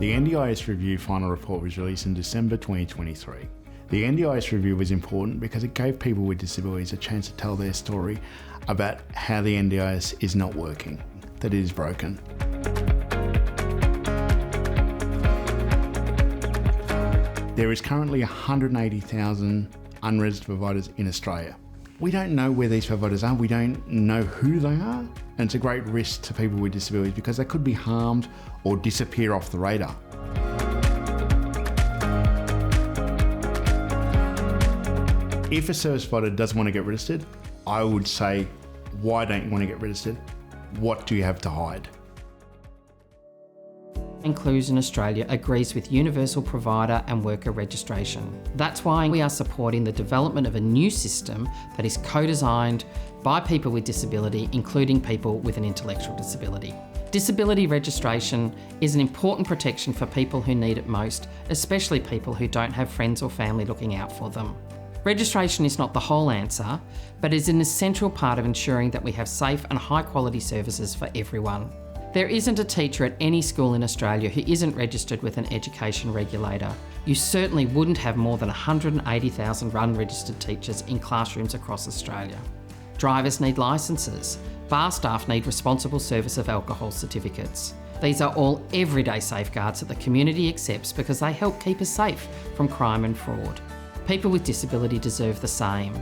The NDIS review final report was released in December 2023. The NDIS review was important because it gave people with disabilities a chance to tell their story about how the NDIS is not working, that it is broken. There is currently 180,000 unregistered providers in Australia. We don't know where these providers are, we don't know who they are, and it's a great risk to people with disabilities because they could be harmed or disappear off the radar. If a service provider doesn't want to get registered, I would say, why don't you want to get registered? What do you have to hide? Inclusion Australia agrees with universal provider and worker registration. That's why we are supporting the development of a new system that is co-designed by people with disability, including people with an intellectual disability. Disability registration is an important protection for people who need it most, especially people who don't have friends or family looking out for them. Registration is not the whole answer, but is an essential part of ensuring that we have safe and high quality services for everyone. There isn't a teacher at any school in Australia who isn't registered with an education regulator. You certainly wouldn't have more than 180,000 unregistered teachers in classrooms across Australia. Drivers need licences. Bar staff need responsible service of alcohol certificates. These are all everyday safeguards that the community accepts because they help keep us safe from crime and fraud. People with disability deserve the same.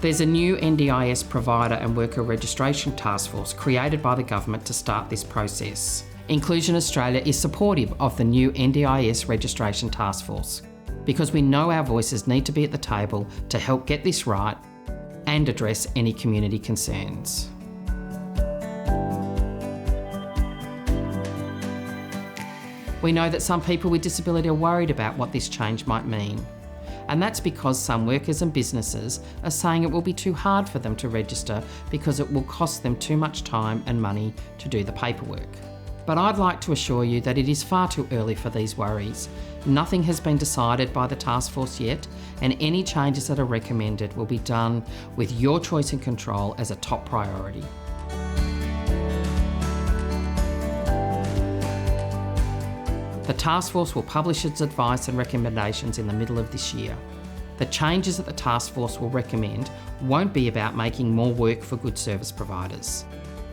There's a new NDIS provider and worker registration task force created by the government to start this process. Inclusion Australia is supportive of the new NDIS registration task force because we know our voices need to be at the table to help get this right and address any community concerns. We know that some people with disability are worried about what this change might mean. And that's because some workers and businesses are saying it will be too hard for them to register because it will cost them too much time and money to do the paperwork. But I'd like to assure you that it is far too early for these worries. Nothing has been decided by the task force yet, and any changes that are recommended will be done with your choice and control as a top priority. The task force will publish its advice and recommendations in the middle of this year. The changes that the task force will recommend won't be about making more work for good service providers.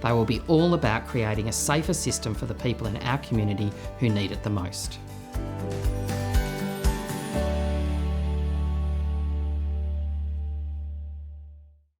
They will be all about creating a safer system for the people in our community who need it the most.